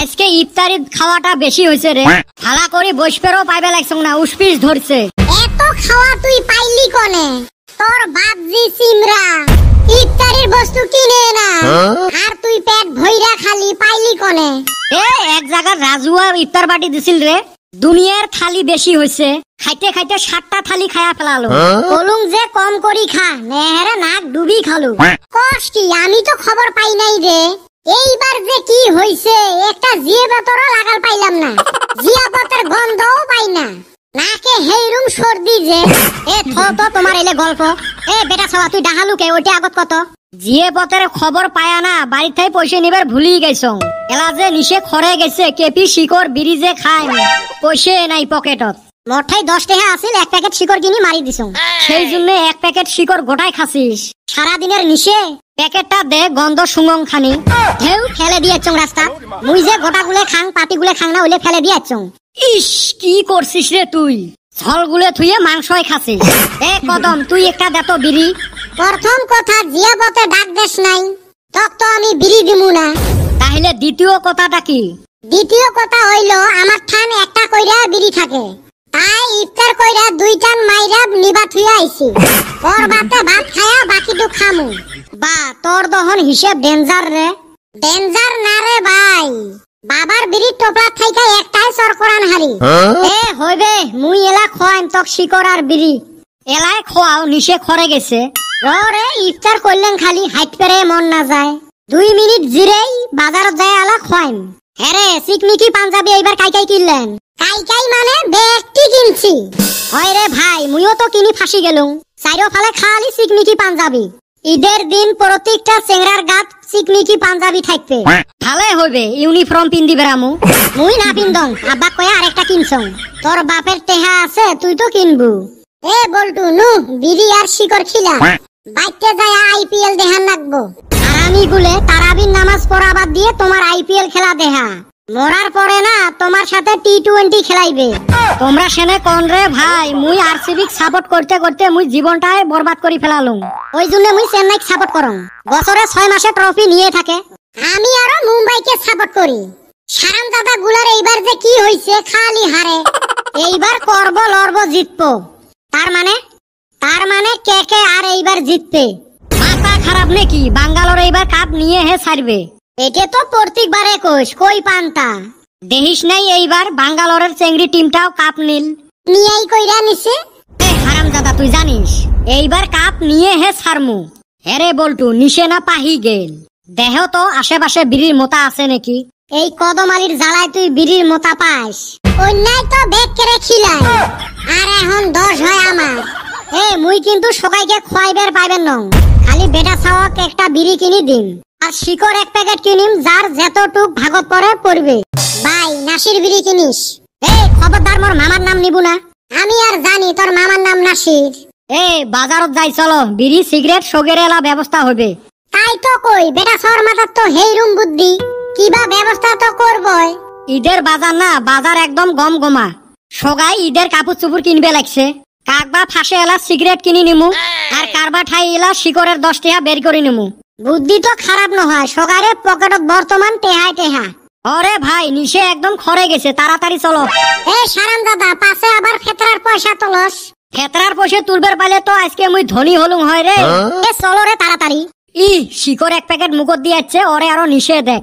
আজকে ইফতারি খাওয়াটা বেশি হয়েছে রে। হালা করে বসপেরও পাইবে লাগছ না, উসপিস ধরছে। এত খাওয়া তুই পাইলি কোনে? তোর বাপ জি সিমরা ইফতারির বস্তু কিনে না, আর তুই পেট ভইরা খালি পাইলি কোনে? এক জায়গার রাজুয়া ইফতার বাটি দিছিল রে, দুনিয়ার থালি বেশি হয়েছে, খাইতে খাইতে 7টা থালি খায়া ফেলালো। বলুন যে কম করি খা, নেহারে নাক ডুবি খালু। কস কি? আমি তো খবর পাই নাই রে। এইবার যে কি হইছে, একটা জিয়াবতরও লাগাল পাইলাম না, জিয়াবতের গন্ধও পাই না, নাকে হেইরুম সর্দি যে। তো তোমার এলে গল্প। বেটা ছাওয়া তুই ডাহালুকে ওইটা আগত কত জিয়ে পথের খবর পায়া না, বাড়ি থেকে পয়সা নিবার ভুলি গেছ। এলা যে নিশে খরে গেছে, কেপি শিকড় বিড়ি যে খায় পয়সা নাই পকেটত। মঠাই 10 টাকা আছিল, 1 প্যাকেট শিকড় কিনি মারি দিছ। সেই জন্য 1 প্যাকেট শিকড় গোটাই খাসিস। সারাদিনের নিশে প্যাকেটটা দে গন্ধ সুঙ্গং খানি ঢেউ ফেলে দিয়েছ রাস্তা। মুই যে গোটাগুলে খাং পাতিগুলে খাং না, ওইলে ফেলে দিয়েছ। ইস কি করছিস রে তুই? ঝলগুলে থুয়ে মাংসই খাসিস। কদম তুই একটা দেতো বিড়ি। প্রথম কথা জিয়াবতে ডাক দেশ নাই, তক তো আমি বিড়ি দিমু না। তাহলে দ্বিতীয় কথাটা কি? দ্বিতীয় কথা হইলো আমার ঠান একটা কইরা বিড়ি থাকে, তাই ইফতার কইরা 2 টান মাইরা নিবা থুয়া আইছি। ওর বাতে ভাত খায়া বাকিটুক খামু। বা তোর দহন হিসেব ডেঞ্জার রে। ডেঞ্জার না রে ভাই, বাবার বিড়ির টোপলা থাইকা একটাই সরকরান হারি। হইবে, মুই এলা খোয়াইম তক শিকড় আর বিড়ি। এলাই খোয়াও, নিশে খরে গেছে। রে ইফতার করলেন খালি হাইট পেরে মন না যায়। 2 মিনিট জিরেই বাজারত যায় আলা খোয়াইম। হ্যাঁ চিকমিকি পাঞ্জাবি এইবার কাই কিনলেন? কাই মানে বেগটি কিনছি। হয় রে ভাই, মুইও তো কিনি ফাঁসি গেলুম। চাইরো ফালে খালি চিকমিকি পাঞ্জাবি। ঈদের দিন প্রত্যেকটা চেংরার গাত চিকমিকি পাঞ্জাবি থাকবে। ভালে হইবে, ইউনিফর্ম পিন্দি বেড়ামু। মুই না পিন্দং, আব্বা কয়ে আরেকটা কিনছং। তোর বাপের টেহা আছে, তুই তো কিনবু। বল্টু নু বিড়ি আর শিকড় খিলা বাইতে যায় আইপিএল দেখান লাগবো। আর আমি গুলে তারাবির নামাজ পড়া বাদ দিয়ে তোমার আইপিএল খেলা দেখা। মরার পরে না তোমার সাথে টি20 খেলাইবে। তোমরা সেনে কোন রে ভাই? মুই আরসিবি সাপোর্ট করতে করতে মুই জীবনটাই বরবাদ করি ফেলালুম। ওই জন্য মুই চেন্নাই সাপোর্ট করং। বছরে 6 মাসে ট্রফি নিয়ে থাকে। আমি আরো মুম্বাইকে সাপোর্ট করি। সারাম দাদা গুলার এইবার যে কি হইছে, খালি হারে। এইবার করব লড়ব জিতবো। তার মানে কে আর এইবার জিতবে? মাথা খারাপ নাকি? বাঙ্গালোর এইবার কাপ নিয়ে ছাড়বে। এটা তো প্রত্যেকবারে কই পান্তা দেখিস নাই? এইবার বাঙ্গালোরের চেংড়ি টিমটাও কাপ নিয়েই কইরা নিছে। হারামজাদা তুই জানিস এইবার কাপ নিয়ে ছাড়মু। হেরে বল্টু নিশে না পাহি গেল। দেহ তো আশেপাশে বিড়ির মোতা আছে নাকি? এই কদমালির জ্বালায় তুই বিড়ির মোতা পাস। অন্যায় তো বেগ কেড়ে খিলাই, আর এখন 10 হয় আমার। মুই কিন্তু সবাইকে খোয়াইবার পাইবেন নং। খালি বেটা ছাওয়াক একটা বিড়ি কিনি দিন, আর শিকড় 1 প্যাকেট কিনিম, যার যতটুক ভাগত পরে পড়বে। ভাই নাসির বিড়ি কিনিস? খবরদার, মোর মামার নাম নিবু না। আমি আর জানি তোর মামার নাম নাসির। বাজারত যাই চলো, বিড়ি সিগারেট সগের এলা ব্যবস্থা হবে। তাই তো কই, বেটা সর মাথার তো হেইরুম বুদ্ধি, কিবা ব্যবস্থা তো করবই। ঈদের বাজার না, বাজার একদম গমগমা। সগাই ঈদের কাপড় চুপুর কিনবে লাগছে। কাকবা ফাঁসে এলা সিগারেট কিনি নিমু, আর কারবা ঠাই এলা শিকড়ের 10 টাকা বের করে নিমু। বুদ্ধি তো খারাপ নহয়, সগারে পকেটত বর্তমান টেহা। ওরে ভাই নিশে একদম খরে গেছে, তাড়াতাড়ি চলো। সারাম দাদা, পাশে আবার ফেতরার পয়সা তোলস? ফেতরার পয়সা তুলবার পাইলে তো আজকে মুই ধনী হলুম হয় রে। চলো রে তাড়াতাড়ি। শিকড় 1 প্যাকেট মুখত দিয়েছে, ওরে আরো নিশে দেখ।